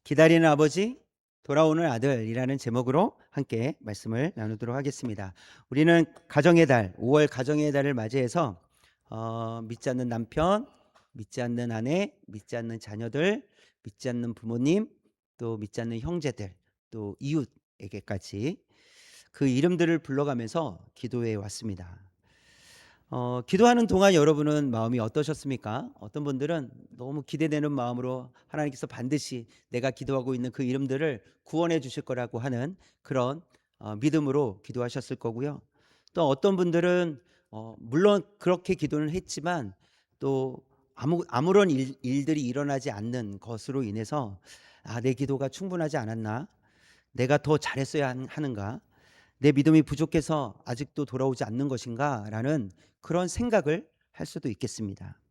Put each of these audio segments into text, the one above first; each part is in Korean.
기다리는 아버지, 돌아오는 아들이라는 제목으로 함께 말씀을 나누도록 하겠습니다. 우리는 가정의 달, 5월 가정의 달을 맞이해서 믿지 않는 남편, 믿지 않는 아내, 믿지 않는 자녀들, 믿지 않는 부모님, 또 믿지 않는 형제들, 또 이웃에게까지 그 이름들을 불러가면서 기도해 왔습니다. 기도하는 동안 여러분은 마음이 어떠셨습니까? 어떤 분들은 너무 기대되는 마음으로 하나님께서 반드시 내가 기도하고 있는 그 이름들을 구원해 주실 거라고 하는 그런 믿음으로 기도하셨을 거고요. 또 어떤 분들은 물론 그렇게 기도는 했지만 또 아무런 일들이 일어나지 않는 것으로 인해서 내 기도가 충분하지 않았나? 내가 더 잘했어야 하는가? 내 믿음이 부족해서 아직도 돌아오지 않는 것인가? 라는 그런 생각을 할 수도 있겠습니다.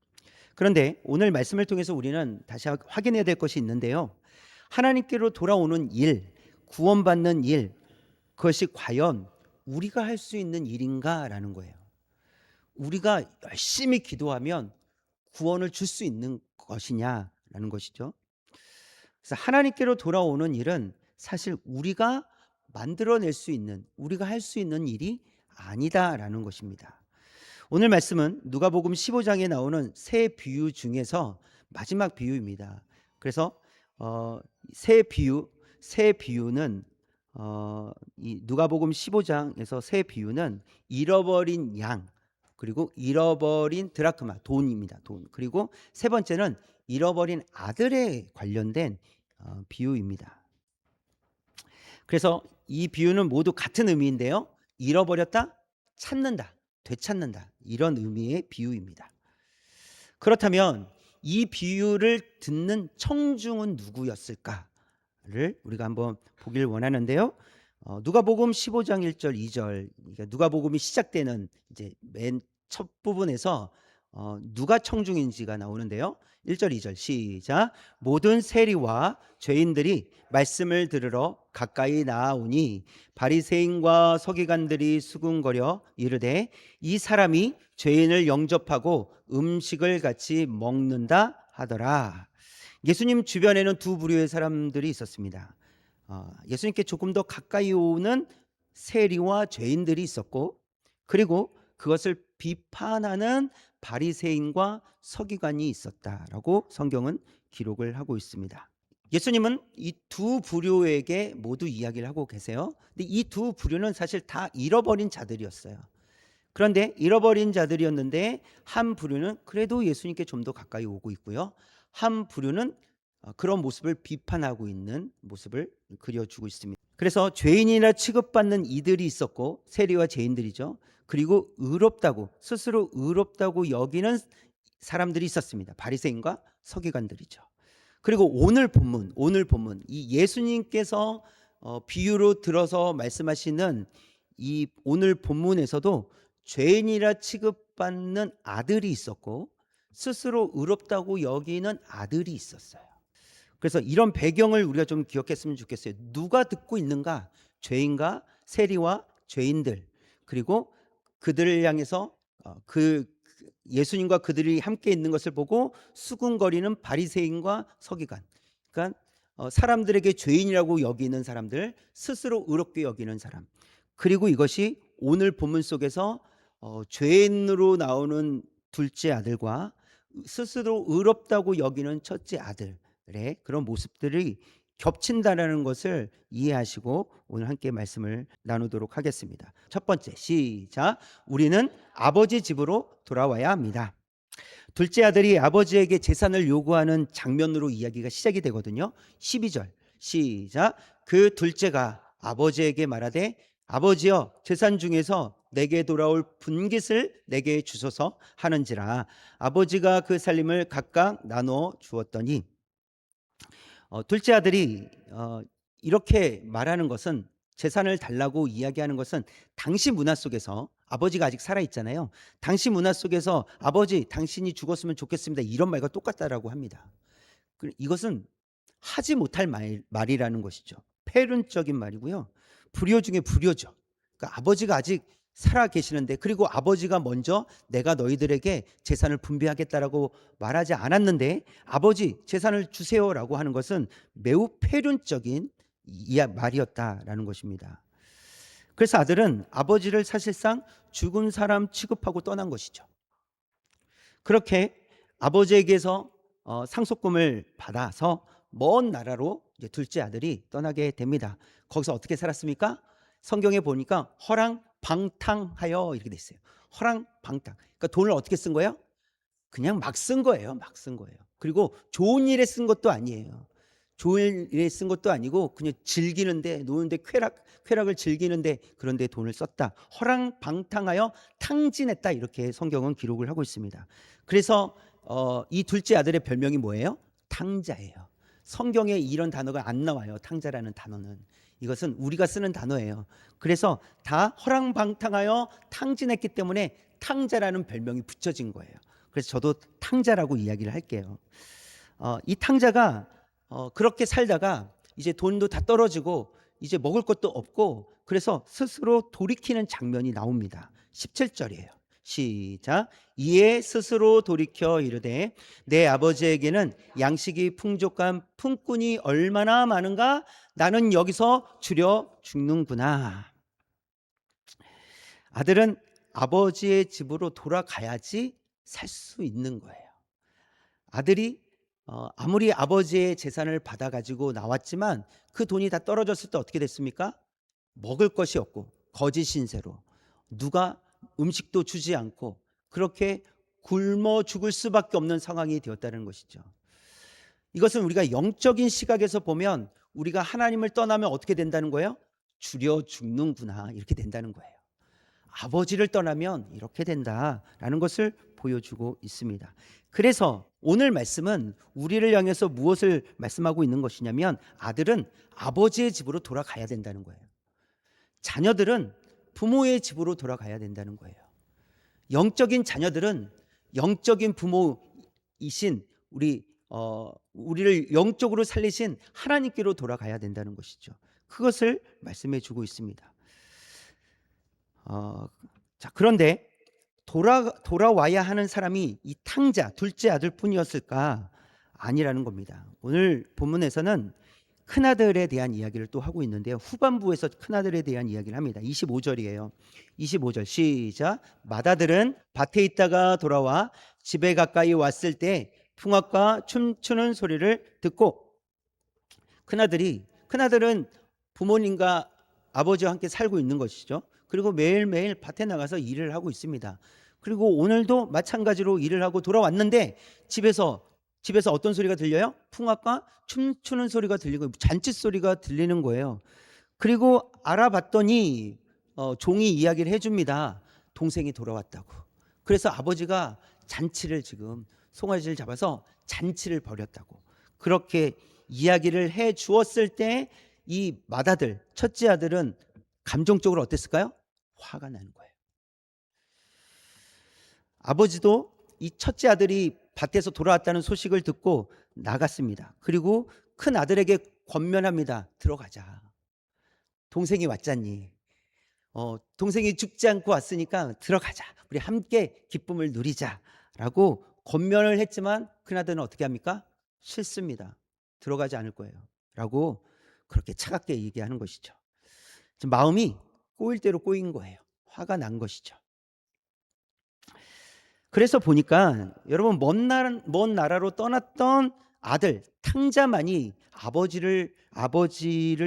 그런데 오늘 말씀을 통해서 우리는 다시 확인해야 될 것이 있는데요. 하나님께로 돌아오는 일, 구원받는 일, 그것이 과연 우리가 할 수 있는 일인가? 라는 거예요. 우리가 열심히 기도하면 구원을 줄 수 있는 것이냐라는 것이죠. 그래서 하나님께로 돌아오는 일은 사실 우리가 만들어낼 수 있는, 우리가 할 수 있는 일이 아니다라는 것입니다. 오늘 말씀은 누가복음 15장에 나오는 새 비유 중에서 마지막 비유입니다. 그래서 새 비유는 이 누가복음 15장에서 새 비유는 잃어버린 양, 그리고 잃어버린 드라크마, 돈입니다. 돈. 그리고 세 번째는 잃어버린 아들에 관련된 비유입니다. 그래서 이 비유는 모두 같은 의미인데요. 잃어버렸다, 찾는다, 되찾는다, 이런 의미의 비유입니다. 그렇다면 이 비유를 듣는 청중은 누구였을까를 우리가 한번 보길 원하는데요. 누가복음 15장 1절 2절, 그러니까 누가복음이 시작되는 이제 맨 첫 부분에서 누가 청중인지가 나오는데요. 1절 2절 시작. 모든 세리와 죄인들이 말씀을 들으러 가까이 나아오니 바리새인과 서기관들이 수군거려 이르되 이 사람이 죄인을 영접하고 음식을 같이 먹는다 하더라. 예수님 주변에는 두 부류의 사람들이 있었습니다. 예수님께 조금 더 가까이 오는 세리와 죄인들이 있었고, 그리고 그것을 비판하는 바리새인과 서기관이 있었다라고 성경은 기록을 하고 있습니다. 예수님은 이 두 부류에게 모두 이야기를 하고 계세요. 근데 이 두 부류는 사실 다 잃어버린 자들이었어요. 그런데 잃어버린 자들이었는데 한 부류는 그래도 예수님께 좀 더 가까이 오고 있고요. 한 부류는 그런 모습을 비판하고 있는 모습을 그려주고 있습니다. 그래서 죄인이라 취급받는 이들이 있었고, 세리와 죄인들이죠. 그리고 스스로 의롭다고 여기는 사람들이 있었습니다. 바리새인과 서기관들이죠. 그리고 오늘 본문 이 예수님께서 비유로 들어서 말씀하시는 이 오늘 본문에서도 죄인이라 취급받는 아들이 있었고, 스스로 의롭다고 여기는 아들이 있었어요. 그래서 이런 배경을 우리가 좀 기억했으면 좋겠어요. 누가 듣고 있는가? 죄인과 세리와 죄인들, 그리고 그들을 향해서 그 예수님과 그들이 함께 있는 것을 보고 수군거리는 바리새인과 서기관. 그러니까 사람들에게 죄인이라고 여기는 사람들, 스스로 의롭게 여기는 사람. 그리고 이것이 오늘 본문 속에서 죄인으로 나오는 둘째 아들과 스스로 의롭다고 여기는 첫째 아들의 그런 모습들이 겹친다라는 것을 이해하시고 오늘 함께 말씀을 나누도록 하겠습니다. 첫 번째, 시작. 우리는 아버지 집으로 돌아와야 합니다. 둘째 아들이 아버지에게 재산을 요구하는 장면으로 이야기가 시작이 되거든요. 12절 시작. 그 둘째가 아버지에게 말하되 아버지여, 재산 중에서 내게 돌아올 분깃을 내게 주소서 하는지라. 아버지가 그 살림을 각각 나눠 주었더니, 둘째 아들이 이렇게 말하는 것은, 재산을 달라고 이야기하는 것은 당시 문화 속에서, 아버지가 아직 살아 있잖아요. 당시 문화 속에서 아버지 당신이 죽었으면 좋겠습니다, 이런 말과 똑같다라고 합니다. 이것은 하지 못할 말이라는 것이죠. 폐륜적인 말이고요. 불효 중에 불효죠. 그러니까 아버지가 아직 살아 계시는데, 그리고 아버지가 먼저 내가 너희들에게 재산을 분배하겠다라고 말하지 않았는데 아버지 재산을 주세요라고 하는 것은 매우 폐륜적인 말이었다라는 것입니다. 그래서 아들은 아버지를 사실상 죽은 사람 취급하고 떠난 것이죠. 그렇게 아버지에게서 상속금을 받아서 먼 나라로 이제 둘째 아들이 떠나게 됩니다. 거기서 어떻게 살았습니까? 성경에 보니까 허랑방탕하여 이렇게 돼 있어요. 허랑방탕. 그러니까 돈을 어떻게 쓴 거예요? 그냥 막 쓴 거예요. 막 쓴 거예요. 그리고 좋은 일에 쓴 것도 아니에요. 좋은 일에 쓴 것도 아니고 그냥 즐기는데, 노는데, 쾌락을 즐기는데, 그런데 돈을 썼다. 허랑방탕하여 탕진했다, 이렇게 성경은 기록을 하고 있습니다. 그래서 이 둘째 아들의 별명이 뭐예요? 탕자예요. 성경에 이런 단어가 안 나와요. 탕자라는 단어는. 이것은 우리가 쓰는 단어예요. 그래서 다 허랑방탕하여 탕진했기 때문에 탕자라는 별명이 붙여진 거예요. 그래서 저도 탕자라고 이야기를 할게요. 이 탕자가 그렇게 살다가 이제 돈도 다 떨어지고 이제 먹을 것도 없고, 그래서 스스로 돌이키는 장면이 나옵니다. 17절이에요. 시작. 이에 스스로 돌이켜 이르되 내 아버지에게는 양식이 풍족한 품꾼이 얼마나 많은가, 나는 여기서 주려 죽는구나. 아들은 아버지의 집으로 돌아가야지 살 수 있는 거예요. 아들이 아무리 아버지의 재산을 받아가지고 나왔지만 그 돈이 다 떨어졌을 때 어떻게 됐습니까? 먹을 것이 없고 거짓 신세로 누가 음식도 주지 않고 그렇게 굶어 죽을 수밖에 없는 상황이 되었다는 것이죠. 이것은 우리가 영적인 시각에서 보면 우리가 하나님을 떠나면 어떻게 된다는 거예요? 주려 죽는구나, 이렇게 된다는 거예요. 아버지를 떠나면 이렇게 된다라는 것을 보여주고 있습니다. 그래서 오늘 말씀은 우리를 향해서 무엇을 말씀하고 있는 것이냐면, 아들은 아버지의 집으로 돌아가야 된다는 거예요. 자녀들은 부모의 집으로 돌아가야 된다는 거예요. 영적인 자녀들은 영적인 부모이신 우리를 영적으로 살리신 하나님께로 돌아가야 된다는 것이죠. 그것을 말씀해 주고 있습니다. 자, 그런데 돌아와야 하는 사람이 이 탕자 둘째 아들 뿐이었을까? 아니라는 겁니다. 오늘 본문에서는 큰아들에 대한 이야기를 또 하고 있는데요. 후반부에서 큰아들에 대한 이야기를 합니다. 25절이에요. 25절 시작. 맏아들은 밭에 있다가 돌아와 집에 가까이 왔을 때 풍악과 춤추는 소리를 듣고, 큰아들은 부모님과 아버지와 함께 살고 있는 것이죠. 그리고 매일매일 밭에 나가서 일을 하고 있습니다. 그리고 오늘도 마찬가지로 일을 하고 돌아왔는데 집에서 어떤 소리가 들려요? 풍악과 춤추는 소리가 들리고 잔치 소리가 들리는 거예요. 그리고 알아봤더니 종이 이야기를 해줍니다. 동생이 돌아왔다고. 그래서 아버지가 잔치를 지금 송아지를 잡아서 잔치를 벌였다고 그렇게 이야기를 해 주었을 때 이 맏아들, 첫째 아들은 감정적으로 어땠을까요? 화가 나는 거예요. 아버지도 이 첫째 아들이 밭에서 돌아왔다는 소식을 듣고 나갔습니다. 그리고 큰 아들에게 권면합니다. 들어가자. 동생이 왔잖니. 동생이 죽지 않고 왔으니까 들어가자. 우리 함께 기쁨을 누리자라고 권면을 했지만 큰 아들은 어떻게 합니까? 싫습니다. 들어가지 않을 거예요. 라고 그렇게 차갑게 얘기하는 것이죠. 지금 마음이 꼬일 대로 꼬인 거예요. 화가 난 것이죠. 그래서 보니까 여러분, 먼 나라로 떠났던 아들 탕자만이 아버지를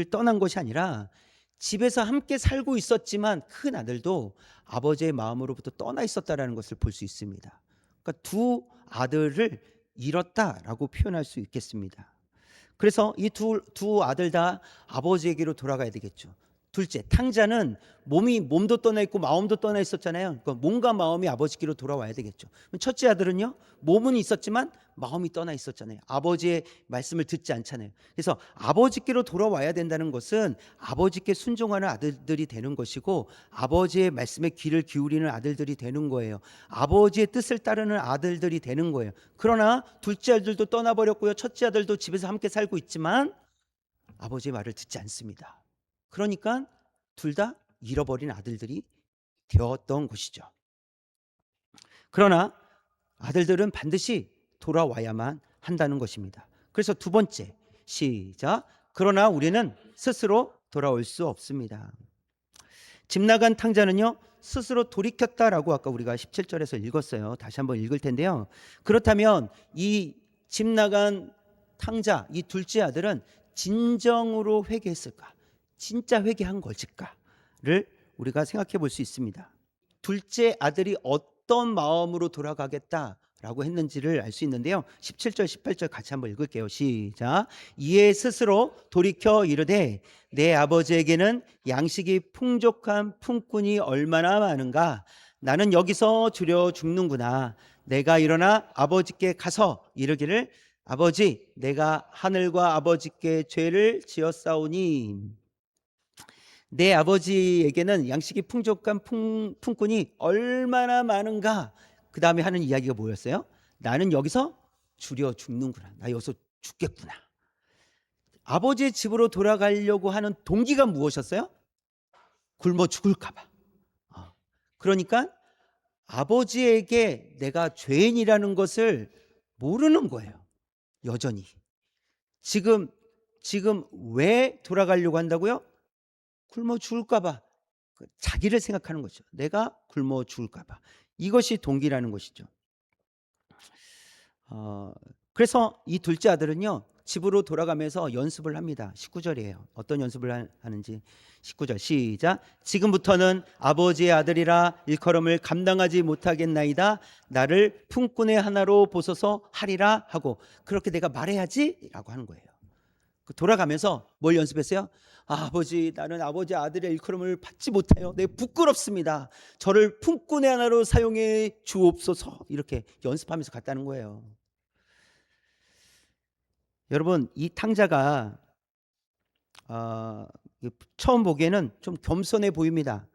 떠난 것이 아니라 집에서 함께 살고 있었지만 큰 아들도 아버지의 마음으로부터 떠나 있었다라는 것을 볼 수 있습니다. 그러니까 두 아들을 잃었다라고 표현할 수 있겠습니다. 그래서 이 두 아들 다 아버지에게로 돌아가야 되겠죠. 둘째, 탕자는 몸도 떠나 있고 마음도 떠나 있었잖아요. 그러니까 몸과 마음이 아버지께로 돌아와야 되겠죠. 첫째 아들은요, 몸은 있었지만 마음이 떠나 있었잖아요. 아버지의 말씀을 듣지 않잖아요. 그래서 아버지께로 돌아와야 된다는 것은 아버지께 순종하는 아들들이 되는 것이고, 아버지의 말씀에 귀를 기울이는 아들들이 되는 거예요. 아버지의 뜻을 따르는 아들들이 되는 거예요. 그러나 둘째 아들도 떠나버렸고요, 첫째 아들도 집에서 함께 살고 있지만 아버지의 말을 듣지 않습니다. 그러니까 둘 다 잃어버린 아들들이 되었던 것이죠. 그러나 아들들은 반드시 돌아와야만 한다는 것입니다. 그래서 두 번째, 시작. 그러나 우리는 스스로 돌아올 수 없습니다. 집 나간 탕자는요, 스스로 돌이켰다라고 아까 우리가 17절에서 읽었어요. 다시 한번 읽을 텐데요. 그렇다면 이 집 나간 탕자, 이 둘째 아들은 진정으로 회개했을까? 진짜 회개한 것일까를 우리가 생각해 볼 수 있습니다. 둘째 아들이 어떤 마음으로 돌아가겠다라고 했는지를 알 수 있는데요. 17절, 18절 같이 한번 읽을게요. 시작. 이에 스스로 돌이켜 이르되 내 아버지에게는 양식이 풍족한 품꾼이 얼마나 많은가? 나는 여기서 주려 죽는구나. 내가 일어나 아버지께 가서 이르기를 아버지, 내가 하늘과 아버지께 죄를 지었사오니 내 아버지에게는 양식이 풍족한 품꾼이 얼마나 많은가? 그 다음에 하는 이야기가 뭐였어요? 나는 여기서 주려 죽는구나. 나 여기서 죽겠구나. 아버지의 집으로 돌아가려고 하는 동기가 무엇이었어요? 굶어 죽을까 봐. 그러니까 아버지에게 내가 죄인이라는 것을 모르는 거예요. 여전히. 지금 왜 돌아가려고 한다고요? 굶어 죽을까 봐. 자기를 생각하는 거죠. 내가 굶어 죽을까 봐. 이것이 동기라는 것이죠. 그래서 이 둘째 아들은요, 집으로 돌아가면서 연습을 합니다. 19절이에요. 어떤 연습을 하는지. 19절 시작. 지금부터는 아버지의 아들이라 일컬음을 감당하지 못하겠나이다. 나를 품꾼의 하나로 보소서 하리라 하고 그렇게 내가 말해야지 라고 하는 거예요. 돌아가면서 뭘 연습했어요? 아버지, 나는 아버지 아들의 일컬음을 받지 못해요. 네, 부끄럽습니다. 저를 품꾼의 하나로 사용해 주옵소서. 이렇게 연습하면서 갔다는 거예요. 여러분, 이 탕자가 처음 보기에는 좀 겸손해 보입니다.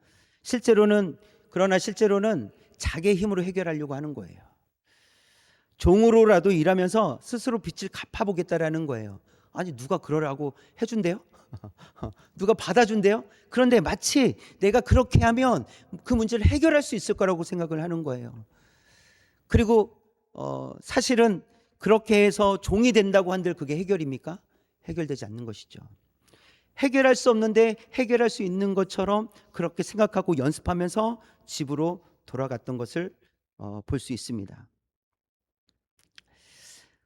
그러나 실제로는 자기의 힘으로 해결하려고 하는 거예요. 종으로라도 일하면서 스스로 빚을 갚아보겠다라는 거예요. 아니, 누가 그러라고 해준대요? 누가 받아준대요? 그런데 마치 내가 그렇게 하면 그 문제를 해결할 수 있을 거라고 생각을 하는 거예요. 그리고 사실은 그렇게 해서 종이 된다고 한들 그게 해결입니까? 해결되지 않는 것이죠. 해결할 수 없는데 해결할 수 있는 것처럼 그렇게 생각하고 연습하면서 집으로 돌아갔던 것을 볼 수 있습니다.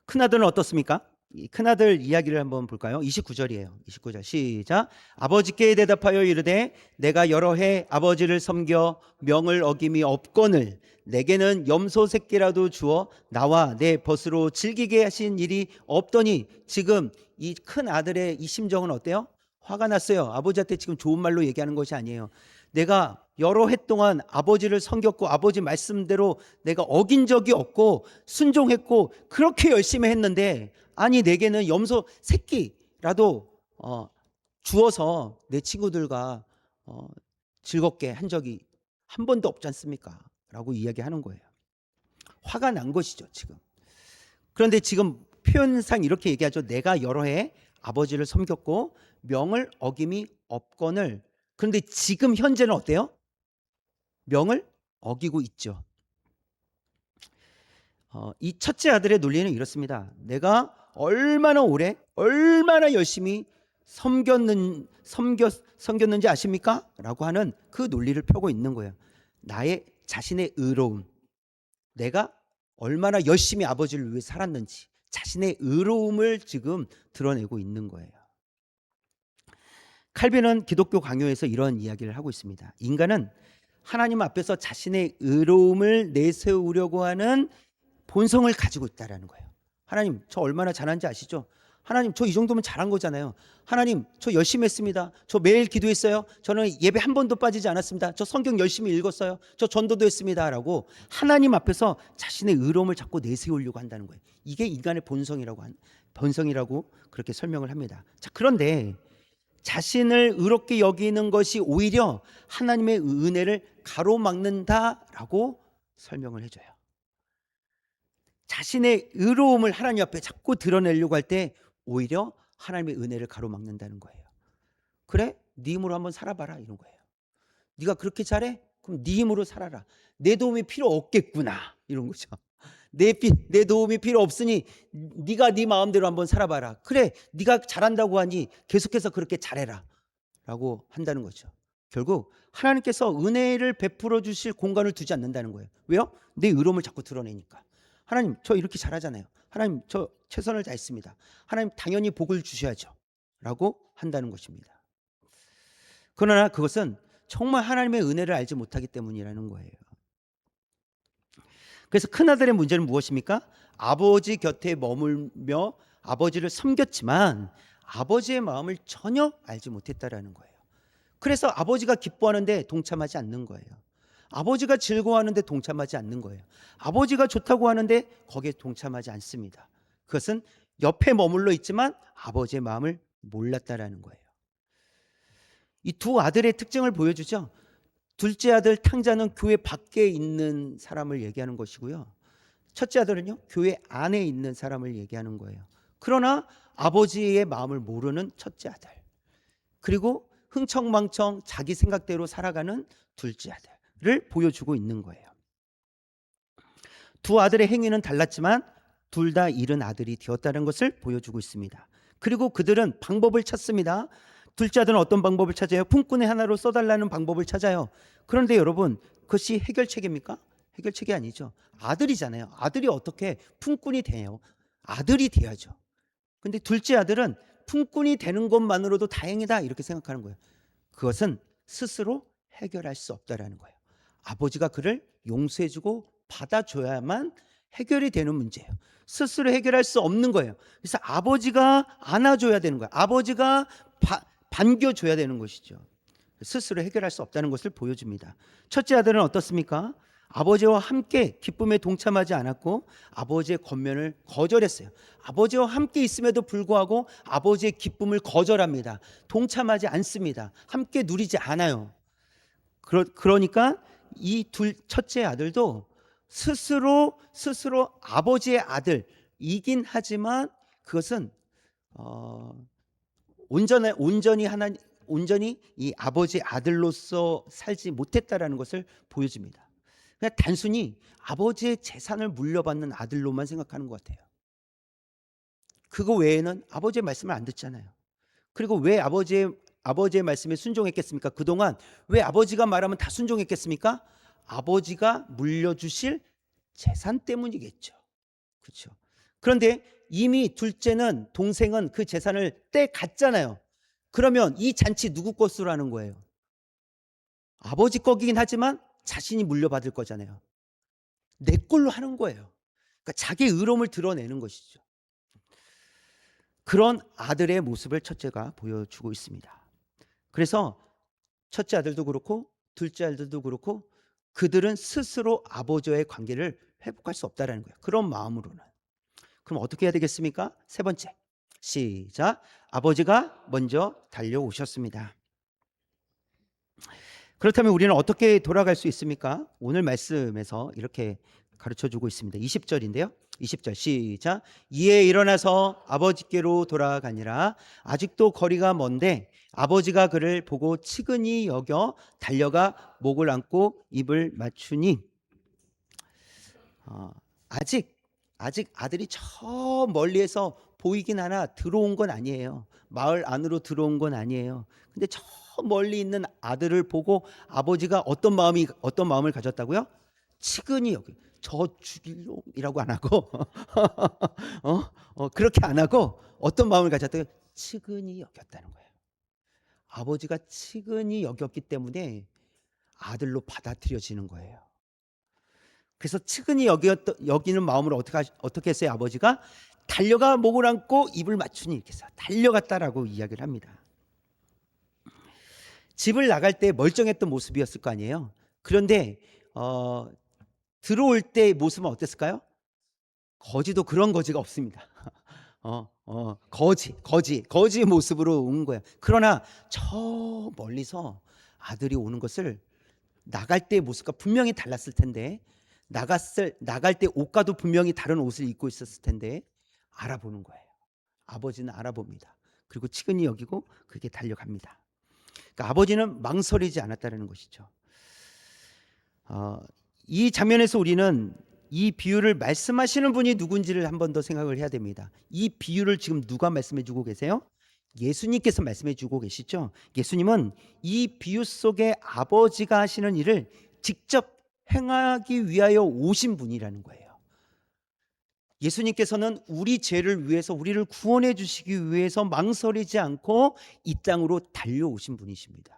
큰아들은 어떻습니까? 이 큰아들 이야기를 한번 볼까요? 29절이에요. 29절 시작. 아버지께 대답하여 이르되 내가 여러 해 아버지를 섬겨 명을 어김이 없거늘 내게는 염소 새끼라도 주어 나와 내 벗으로 즐기게 하신 일이 없더니 지금 이 큰아들의 이 심정은 어때요? 화가 났어요. 아버지한테 지금 좋은 말로 얘기하는 것이 아니에요. 내가 여러 해 동안 아버지를 섬겼고 아버지 말씀대로 내가 어긴 적이 없고 순종했고 그렇게 열심히 했는데 아니 내게는 염소 새끼라도 주어서 내 친구들과 즐겁게 한 적이 한 번도 없지 않습니까? 라고 이야기하는 거예요. 화가 난 것이죠 지금. 그런데 지금 표현상 이렇게 얘기하죠. 내가 여러 해 아버지를 섬겼고 명을 어김이 없거늘. 그런데 지금 현재는 어때요? 명을 어기고 있죠. 이 첫째 아들의 논리는 이렇습니다. 내가 얼마나 오래 얼마나 열심히 섬겼는지 아십니까? 라고 하는 그 논리를 펴고 있는 거예요. 나의 자신의 의로움, 내가 얼마나 열심히 아버지를 위해 살았는지 자신의 의로움을 지금 드러내고 있는 거예요. 칼빈은 기독교 강요에서 이런 이야기를 하고 있습니다. 인간은 하나님 앞에서 자신의 의로움을 내세우려고 하는 본성을 가지고 있다라는 거예요. 하나님, 저 얼마나 잘한지 아시죠? 하나님, 저 이 정도면 잘한 거잖아요. 하나님, 저 열심히 했습니다. 저 매일 기도했어요. 저는 예배 한 번도 빠지지 않았습니다. 저 성경 열심히 읽었어요. 저 전도도 했습니다. 라고 하나님 앞에서 자신의 의로움을 자꾸 내세우려고 한다는 거예요. 이게 인간의 본성이라고 그렇게 설명을 합니다. 자, 그런데 자신을 의롭게 여기는 것이 오히려 하나님의 은혜를 가로막는다라고 설명을 해줘요. 자신의 의로움을 하나님 앞에 자꾸 드러내려고 할 때 오히려 하나님의 은혜를 가로막는다는 거예요. 그래? 네 힘으로 한번 살아봐라 이런 거예요. 네가 그렇게 잘해? 그럼 네 힘으로 살아라. 내 도움이 필요 없겠구나. 이런 거죠. 내 도움이 필요 없으니 네가 네 마음대로 한번 살아봐라. 그래, 네가 잘한다고 하니 계속해서 그렇게 잘해라. 라고 한다는 거죠. 결국 하나님께서 은혜를 베풀어 주실 공간을 두지 않는다는 거예요. 왜요? 내 의로움을 자꾸 드러내니까. 하나님, 저 이렇게 잘하잖아요. 하나님, 저 최선을 다했습니다. 하나님, 당연히 복을 주셔야죠. 라고 한다는 것입니다. 그러나 그것은 정말 하나님의 은혜를 알지 못하기 때문이라는 거예요. 그래서 큰아들의 문제는 무엇입니까? 아버지 곁에 머물며 아버지를 섬겼지만 아버지의 마음을 전혀 알지 못했다라는 거예요. 그래서 아버지가 기뻐하는데 동참하지 않는 거예요. 아버지가 즐거워하는데 동참하지 않는 거예요. 아버지가 좋다고 하는데 거기에 동참하지 않습니다. 그것은 옆에 머물러 있지만 아버지의 마음을 몰랐다라는 거예요. 이 두 아들의 특징을 보여주죠. 둘째 아들 탕자는 교회 밖에 있는 사람을 얘기하는 것이고요. 첫째 아들은요, 교회 안에 있는 사람을 얘기하는 거예요. 그러나 아버지의 마음을 모르는 첫째 아들, 그리고 흥청망청 자기 생각대로 살아가는 둘째 아들을 보여주고 있는 거예요. 두 아들의 행위는 달랐지만 둘 다 잃은 아들이 되었다는 것을 보여주고 있습니다. 그리고 그들은 방법을 찾습니다. 둘째 아들은 어떤 방법을 찾아요? 품꾼의 하나로 써달라는 방법을 찾아요. 그런데 여러분, 그것이 해결책입니까? 해결책이 아니죠. 아들이잖아요. 아들이 어떻게 품꾼이 돼요? 아들이 돼야죠. 근데 둘째 아들은 품꾼이 되는 것만으로도 다행이다 이렇게 생각하는 거예요. 그것은 스스로 해결할 수 없다라는 거예요. 아버지가 그를 용서해주고 받아줘야만 해결이 되는 문제예요. 스스로 해결할 수 없는 거예요. 그래서 아버지가 안아줘야 되는 거예요. 아버지가 반겨줘야 되는 것이죠. 스스로 해결할 수 없다는 것을 보여줍니다. 첫째 아들은 어떻습니까? 아버지와 함께 기쁨에 동참하지 않았고 아버지의 권면을 거절했어요. 아버지와 함께 있음에도 불구하고 아버지의 기쁨을 거절합니다. 동참하지 않습니다. 함께 누리지 않아요. 그러니까 이 첫째 아들도 스스로 아버지의 아들이긴 하지만 그것은 온전히 이 아버지의 아들로서 살지 못했다라는 것을 보여줍니다. 그냥 단순히 아버지의 재산을 물려받는 아들로만 생각하는 것 같아요. 그거 외에는 아버지의 말씀을 안 듣잖아요. 그리고 왜 아버지의 말씀에 순종했겠습니까? 그동안 왜 아버지가 말하면 다 순종했겠습니까? 아버지가 물려주실 재산 때문이겠죠. 그렇죠. 그런데 이미 둘째는, 동생은 그 재산을 떼갔잖아요. 그러면 이 잔치 누구 것으로 하는 거예요? 아버지 거긴 하지만 자신이 물려받을 거잖아요. 내 걸로 하는 거예요. 그러니까 자기의 의로움을 드러내는 것이죠. 그런 아들의 모습을 첫째가 보여주고 있습니다. 그래서 첫째 아들도 그렇고 둘째 아들도 그렇고 그들은 스스로 아버지와의 관계를 회복할 수 없다는 거예요. 그런 마음으로는. 그럼 어떻게 해야 되겠습니까? 세 번째. 시작. 아버지가 먼저 달려오셨습니다. 그렇다면 우리는 어떻게 돌아갈 수 있습니까? 오늘 말씀에서 이렇게 가르쳐주고 있습니다. 20절인데요. 20절 시작. 이에 일어나서 아버지께로 돌아가니라. 아직도 거리가 먼데 아버지가 그를 보고 치근히 여겨 달려가 목을 안고 입을 맞추니 아직 아들이 저 멀리에서 보이긴 하나 들어온 건 아니에요. 마을 안으로 들어온 건 아니에요. 근데 저 멀리 있는 아들을 보고 아버지가 어떤 마음을 가졌다고요? 치근히 여기 저 죽일 놈이라고 안 하고 그렇게 안 하고 어떤 마음을 가졌다고요? 치근히 여겼다는 거예요. 아버지가 치근히 여겼기 때문에 아들로 받아들여지는 거예요. 그래서 치근히 여기는 마음으로 어떻게 했어요? 아버지가 달려가 목을 안고 입을 맞추니 이렇게 해서 달려갔다라고 이야기를 합니다. 집을 나갈 때 멀쩡했던 모습이었을 거 아니에요. 그런데 들어올 때 모습은 어땠을까요? 거지도 그런 거지가 없습니다. 거지의 모습으로 온 거예요. 그러나 저 멀리서 아들이 오는 것을 나갈 때의 모습과 분명히 달랐을 텐데 나갈 때 옷과도 분명히 다른 옷을 입고 있었을 텐데 알아보는 거예요. 아버지는 알아봅니다. 그리고 치근히 여기고 그게 달려갑니다. 그러니까 아버지는 망설이지 않았다는 것이죠. 어, 이 장면에서 우리는 이 비유를 말씀하시는 분이 누군지를 한 번 더 생각을 해야 됩니다. 이 비유를 지금 누가 말씀해 주고 계세요? 예수님께서 말씀해 주고 계시죠. 예수님은 이 비유 속에 아버지가 하시는 일을 직접 행하기 위하여 오신 분이라는 거예요. 예수님께서는 우리 죄를 위해서, 우리를 구원해 주시기 위해서 망설이지 않고 이 땅으로 달려오신 분이십니다.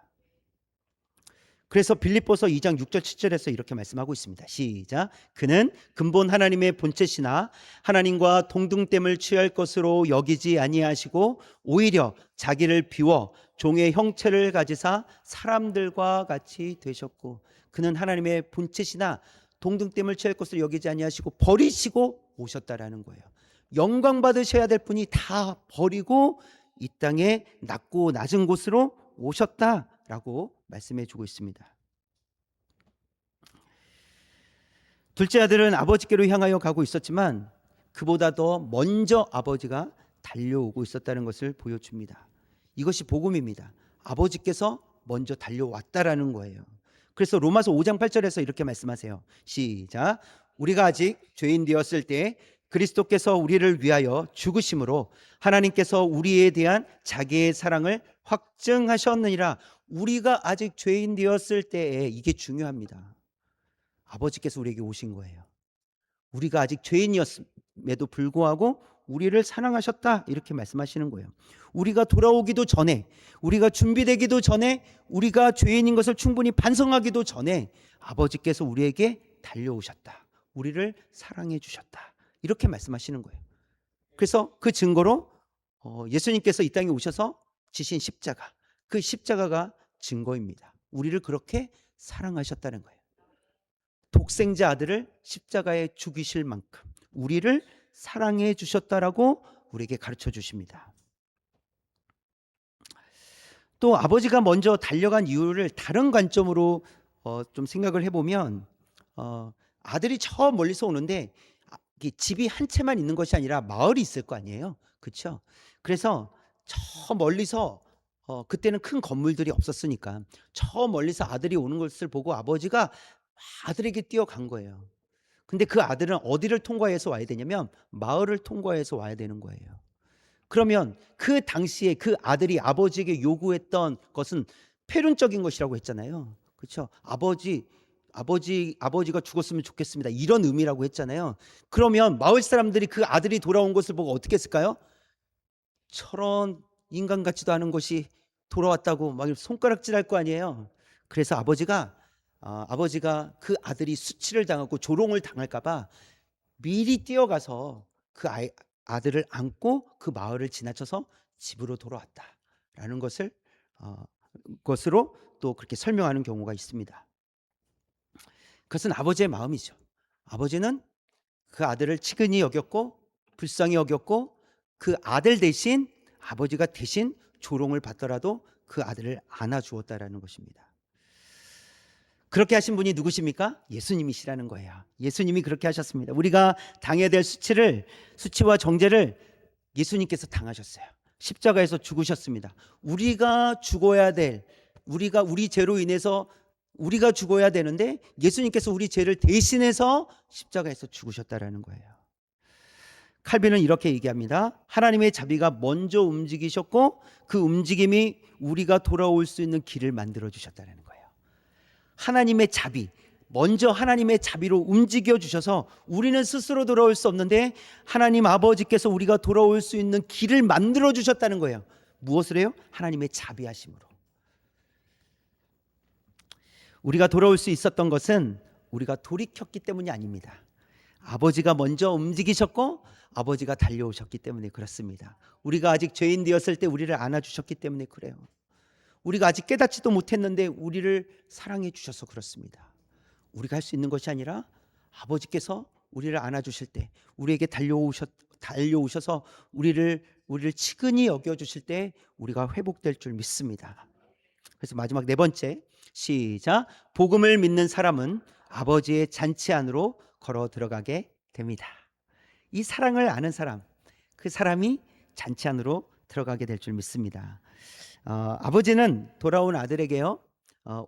그래서 빌립보서 2장 6절 7절에서 이렇게 말씀하고 있습니다. 시작. 그는 근본 하나님의 본체시나 하나님과 동등됨을 취할 것으로 여기지 아니하시고 오히려 자기를 비워 종의 형체를 가지사 사람들과 같이 되셨고, 그는 하나님의 본체시나 동등됨을 취할 것으로 여기지 아니하시고 버리시고 오셨다라는 거예요. 영광 받으셔야 될 분이 다 버리고 이 땅에 낮고 낮은 곳으로 오셨다라고 말씀해 주고 있습니다. 둘째 아들은 아버지께로 향하여 가고 있었지만 그보다 더 먼저 아버지가 달려오고 있었다는 것을 보여줍니다. 이것이 복음입니다. 아버지께서 먼저 달려왔다라는 거예요. 그래서 로마서 5장 8절에서 이렇게 말씀하세요. 시작. 우리가 아직 죄인 되었을 때 그리스도께서 우리를 위하여 죽으심으로 하나님께서 우리에 대한 자기의 사랑을 확증하셨느니라. 우리가 아직 죄인 되었을 때에, 이게 중요합니다. 아버지께서 우리에게 오신 거예요. 우리가 아직 죄인이었음에도 불구하고 우리를 사랑하셨다, 이렇게 말씀하시는 거예요. 우리가 돌아오기도 전에, 우리가 준비되기도 전에, 우리가 죄인인 것을 충분히 반성하기도 전에 아버지께서 우리에게 달려오셨다, 우리를 사랑해 주셨다, 이렇게 말씀하시는 거예요. 그래서 그 증거로 예수님께서 이 땅에 오셔서 지신 십자가, 그 십자가가 증거입니다. 우리를 그렇게 사랑하셨다는 거예요. 독생자 아들을 십자가에 죽이실 만큼 우리를 사랑해 주셨다라고 우리에게 가르쳐 주십니다. 또 아버지가 먼저 달려간 이유를 다른 관점으로 좀 생각을 해보면, 아들이 저 멀리서 오는데 집이 한 채만 있는 것이 아니라 마을이 있을 거 아니에요, 그렇죠? 그래서 저 멀리서 그때는 큰 건물들이 없었으니까 저 멀리서 아들이 오는 것을 보고 아버지가 아들에게 뛰어간 거예요. 근데 그 아들은 어디를 통과해서 와야 되냐면 마을을 통과해서 와야 되는 거예요. 그러면 그 당시에 그 아들이 아버지에게 요구했던 것은 폐륜적인 것이라고 했잖아요. 그렇죠? 아버지가 죽었으면 좋겠습니다, 이런 의미라고 했잖아요. 그러면 마을 사람들이 그 아들이 돌아온 것을 보고 어떻게 했을까요? 저런 인간 같지도 않은 것이 돌아왔다고 막 손가락질할 거 아니에요. 그래서 아버지가 그 아들이 수치를 당하고 조롱을 당할까봐 미리 뛰어가서 그 아들을 안고 그 마을을 지나쳐서 집으로 돌아왔다라는 것으로 또 그렇게 설명하는 경우가 있습니다. 그것은 아버지의 마음이죠. 아버지는 그 아들을 치근히 여겼고 불쌍히 여겼고, 그 아들 대신, 아버지가 대신 조롱을 받더라도 그 아들을 안아주었다라는 것입니다. 그렇게 하신 분이 누구십니까? 예수님이시라는 거예요. 예수님이 그렇게 하셨습니다. 우리가 당해야 될 수치와 정죄를 예수님께서 당하셨어요. 십자가에서 죽으셨습니다. 우리가 우리 죄로 인해서 우리가 죽어야 되는데 예수님께서 우리 죄를 대신해서 십자가에서 죽으셨다라는 거예요. 칼빈은 이렇게 얘기합니다. 하나님의 자비가 먼저 움직이셨고 그 움직임이 우리가 돌아올 수 있는 길을 만들어 주셨다는 거예요. 하나님의 자비, 먼저 하나님의 자비로 움직여 주셔서 우리는 스스로 돌아올 수 없는데 하나님 아버지께서 우리가 돌아올 수 있는 길을 만들어 주셨다는 거예요. 무엇을 해요? 하나님의 자비하심으로. 우리가 돌아올 수 있었던 것은 우리가 돌이켰기 때문이 아닙니다. 아버지가 먼저 움직이셨고 아버지가 달려오셨기 때문에 그렇습니다. 우리가 아직 죄인 되었을 때 우리를 안아주셨기 때문에 그래요. 우리가 아직 깨닫지도 못했는데 우리를 사랑해 주셔서 그렇습니다. 우리가 할 수 있는 것이 아니라 아버지께서 우리를 안아주실 때, 우리에게 달려오셔서 우리를 치근히 여겨주실 때 우리가 회복될 줄 믿습니다. 그래서 마지막 네 번째, 시작. 복음을 믿는 사람은 아버지의 잔치 안으로 걸어 들어가게 됩니다. 이 사랑을 아는 사람, 그 사람이 잔치 안으로 들어가게 될 줄 믿습니다. 아버지는 돌아온 아들에게요,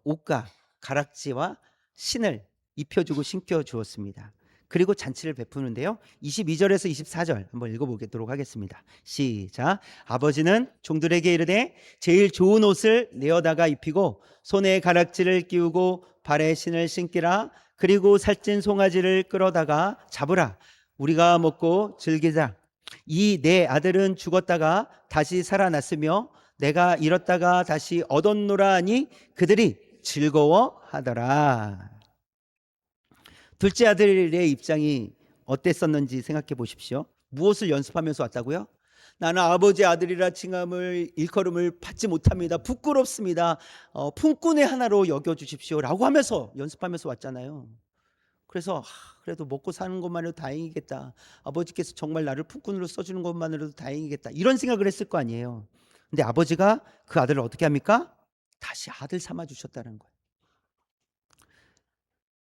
옷과 가락지와 신을 입혀주고 신겨주었습니다. 그리고 잔치를 베푸는데요. 22절에서 24절 한번 읽어보도록 하겠습니다. 시작. 아버지는 종들에게 이르되 제일 좋은 옷을 내어다가 입히고 손에 가락지를 끼우고 발에 신을 신기라. 그리고 살찐 송아지를 끌어다가 잡으라. 우리가 먹고 즐기자. 이 내 아들은 죽었다가 다시 살아났으며 내가 잃었다가 다시 얻었노라 하니 그들이 즐거워하더라. 둘째 아들의 입장이 어땠었는지 생각해 보십시오. 무엇을 연습하면서 왔다고요? 나는 아버지 아들이라 칭함을 일컬음을 받지 못합니다. 부끄럽습니다. 품꾼의 하나로 여겨주십시오 라고 하면서 연습하면서 왔잖아요. 그래서 그래도 먹고 사는 것만으로도 다행이겠다. 아버지께서 정말 나를 품꾼으로 써주는 것만으로도 다행이겠다. 이런 생각을 했을 거 아니에요. 근데 아버지가 그 아들을 어떻게 합니까? 다시 아들 삼아 주셨다는 거예요.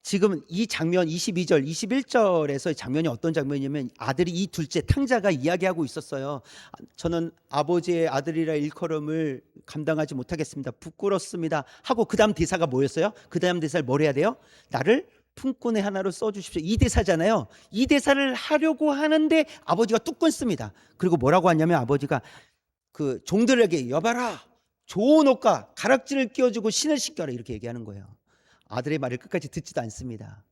지금 이 장면 22절, 21절에서 장면이 어떤 장면이냐면 아들이 이 둘째 탕자가 이야기하고 있었어요. 저는 아버지의 아들이라 일컬음을 감당하지 못하겠습니다. 부끄럽습니다. 하고 그 다음 대사가 뭐였어요? 그 다음 대사를 뭘 해야 돼요? 나를 품꾼의 하나로 써주십시오. 이 대사잖아요. 이 대사를 하려고 하는데 아버지가 뚝 끊습니다. 그리고 뭐라고 하냐면 아버지가 그 종들에게 여봐라. 좋은 옷과 가락지를 끼워주고 신을 신겨라. 이렇게 얘기하는 거예요. 아들의 말을 끝까지 듣지도 않습니다.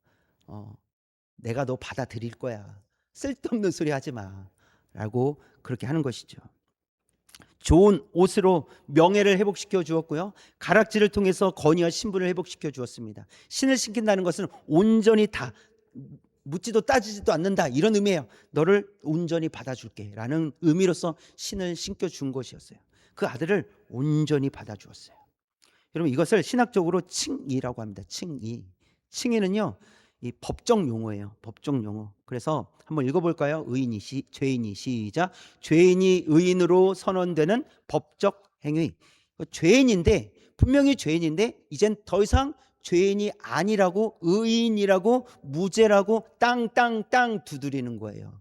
내가 너 받아들일 거야. 쓸데없는 소리 하지 마. 라고 그렇게 하는 것이죠. 좋은 옷으로 명예를 회복시켜 주었고요. 가락지를 통해서 건의와 신분을 회복시켜 주었습니다. 신을 신긴다는 것은 온전히 다 묻지도 따지지도 않는다 이런 의미예요. 너를 온전히 받아줄게 라는 의미로서 신을 신겨 준 것이었어요. 그 아들을 온전히 받아주었어요. 여러분 이것을 신학적으로 칭의라고 합니다. 칭의. 칭의는요 이 법정 용어예요. 법정 용어. 그래서 한번 읽어볼까요? 죄인이 시작. 죄인이 의인으로 선언되는 법적 행위. 죄인인데 분명히 죄인인데 이젠 더 이상 죄인이 아니라고 의인이라고 무죄라고 땅 두드리는 거예요.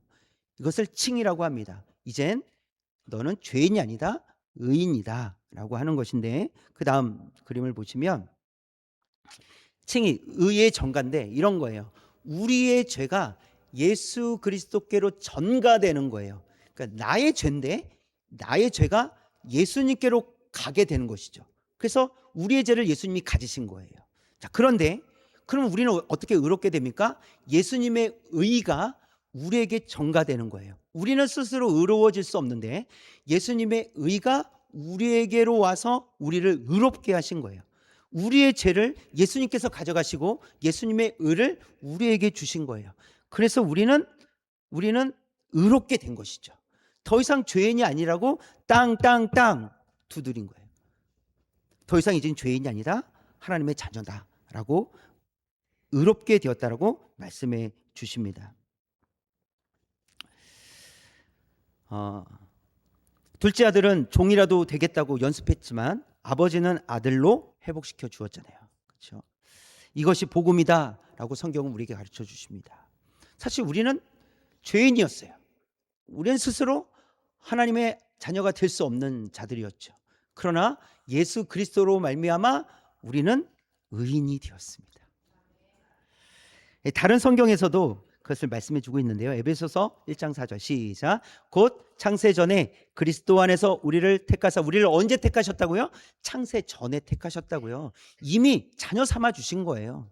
이것을 칭의라고 합니다. 이젠 너는 죄인이 아니다. 의인이다 라고 하는 것인데 그 다음 그림을 보시면 칭의 의의 전가인데 이런 거예요. 우리의 죄가 예수 그리스도께로 전가되는 거예요. 그러니까 나의 죄인데 나의 죄가 예수님께로 가게 되는 것이죠. 그래서 우리의 죄를 예수님이 가지신 거예요. 자, 그런데 그럼 우리는 어떻게 의롭게 됩니까? 예수님의 의가 우리에게 전가되는 거예요. 우리는 스스로 의로워질 수 없는데 예수님의 의가 우리에게로 와서 우리를 의롭게 하신 거예요. 우리의 죄를 예수님께서 가져가시고 예수님의 의를 우리에게 주신 거예요. 그래서 우리는 의롭게 된 것이죠. 더 이상 죄인이 아니라고 땅 두드린 거예요. 더 이상 이젠 죄인이 아니다. 하나님의 자녀다라고 의롭게 되었다라고 말씀해 주십니다. 둘째 아들은 종이라도 되겠다고 연습했지만 아버지는 아들로 회복시켜 주었잖아요. 그렇죠? 이것이 복음이다라고 성경은 우리에게 가르쳐 주십니다. 사실 우리는 죄인이었어요. 우리는 스스로 하나님의 자녀가 될 수 없는 자들이었죠. 그러나 예수 그리스도로 말미암아 우리는 의인이 되었습니다. 다른 성경에서도 그것을 말씀해 주고 있는데요. 에베소서 1장 4절 시작. 곧 창세 전에 그리스도 안에서 우리를 택하사 우리를 언제 택하셨다고요? 창세 전에 택하셨다고요. 이미 자녀 삼아 주신 거예요.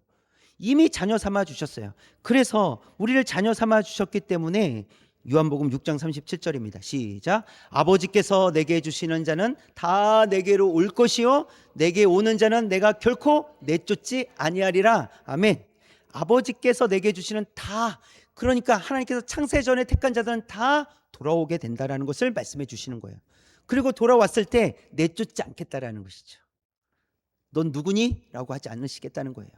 이미 자녀 삼아 주셨어요. 그래서 우리를 자녀 삼아 주셨기 때문에 요한복음 6장 37절입니다. 시작. 아버지께서 내게 주시는 자는 다 내게로 올 것이요 내게 오는 자는 내가 결코 내쫓지 아니하리라. 아멘. 아버지께서 내게 주시는 다, 그러니까 하나님께서 창세 전에 택한 자들은 다 돌아오게 된다라는 것을 말씀해 주시는 거예요. 그리고 돌아왔을 때 내쫓지 않겠다라는 것이죠. 넌 누구니? 라고 하지 않으시겠다는 거예요.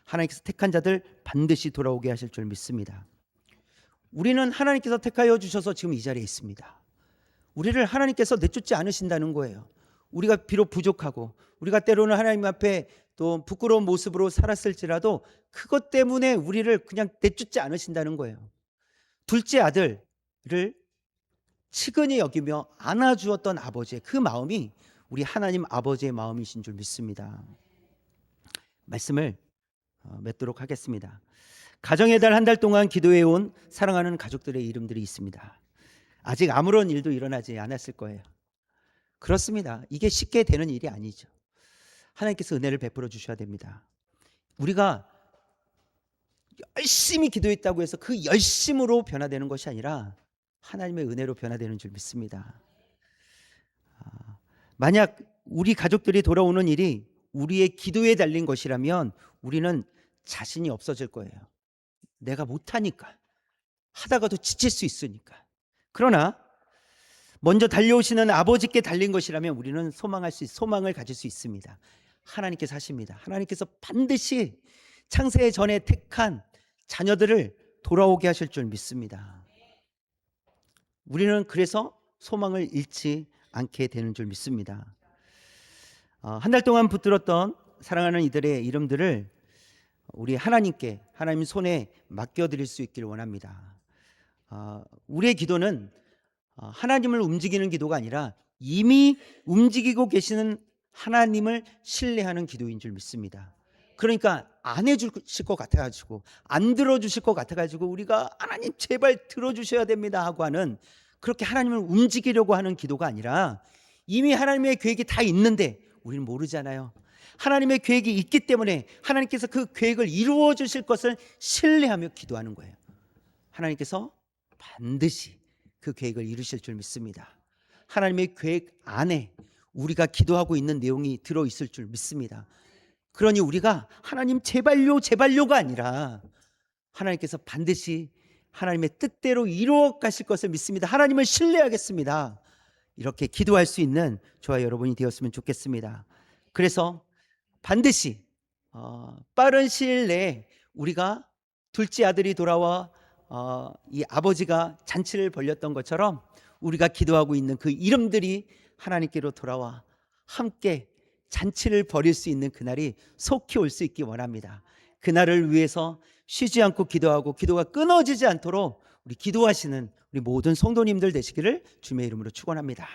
하나님께서 택한 자들 반드시 돌아오게 하실 줄 믿습니다. 우리는 하나님께서 택하여 주셔서 지금 이 자리에 있습니다. 우리를 하나님께서 내쫓지 않으신다는 거예요. 우리가 비록 부족하고 우리가 때로는 하나님 앞에 또 부끄러운 모습으로 살았을지라도 그것 때문에 우리를 그냥 내쫓지 않으신다는 거예요. 둘째 아들을 측은히 여기며 안아주었던 아버지의 그 마음이 우리 하나님 아버지의 마음이신 줄 믿습니다. 말씀을 맺도록 하겠습니다. 가정의 달 한 달 동안 기도해온 사랑하는 가족들의 이름들이 있습니다. 아직 아무런 일도 일어나지 않았을 거예요. 그렇습니다. 이게 쉽게 되는 일이 아니죠. 하나님께서 은혜를 베풀어 주셔야 됩니다. 우리가 열심히 기도했다고 해서 그 열심으로 변화되는 것이 아니라 하나님의 은혜로 변화되는 줄 믿습니다. 만약 우리 가족들이 돌아오는 일이 우리의 기도에 달린 것이라면 우리는 자신이 없어질 거예요. 내가 못하니까, 하다가도 지칠 수 있으니까. 그러나 먼저 달려오시는 아버지께 달린 것이라면 우리는 소망을 가질 수 있습니다. 하나님께서 하십니다. 하나님께서 반드시 창세 전에 택한 자녀들을 돌아오게 하실 줄 믿습니다. 우리는 그래서 소망을 잃지 않게 되는 줄 믿습니다. 한 달 동안 붙들었던 사랑하는 이들의 이름들을 우리 하나님께, 하나님 손에 맡겨드릴 수 있기를 원합니다. 우리의 기도는 하나님을 움직이는 기도가 아니라 이미 움직이고 계시는 하나님을 신뢰하는 기도인 줄 믿습니다. 그러니까 안 해주실 것 같아가지고, 안 들어주실 것 같아가지고 우리가 하나님 제발 들어주셔야 됩니다 하고 하는, 그렇게 하나님을 움직이려고 하는 기도가 아니라 이미 하나님의 계획이 다 있는데 우리는 모르잖아요. 하나님의 계획이 있기 때문에 하나님께서 그 계획을 이루어 주실 것을 신뢰하며 기도하는 거예요. 하나님께서 반드시 그 계획을 이루실 줄 믿습니다. 하나님의 계획 안에 우리가 기도하고 있는 내용이 들어있을 줄 믿습니다. 그러니 우리가 하나님 제발요 제발요가 아니라 하나님께서 반드시 하나님의 뜻대로 이루어 가실 것을 믿습니다. 하나님을 신뢰하겠습니다. 이렇게 기도할 수 있는 저와 여러분이 되었으면 좋겠습니다. 그래서 반드시 빠른 시일 내에 우리가 둘째 아들이 돌아와 이 아버지가 잔치를 벌였던 것처럼 우리가 기도하고 있는 그 이름들이 하나님께로 돌아와 함께 잔치를 벌일 수 있는 그날이 속히 올 수 있기 원합니다. 그날을 위해서 쉬지 않고 기도하고 기도가 끊어지지 않도록 우리 기도하시는 우리 모든 성도님들 되시기를 주님의 이름으로 축원합니다.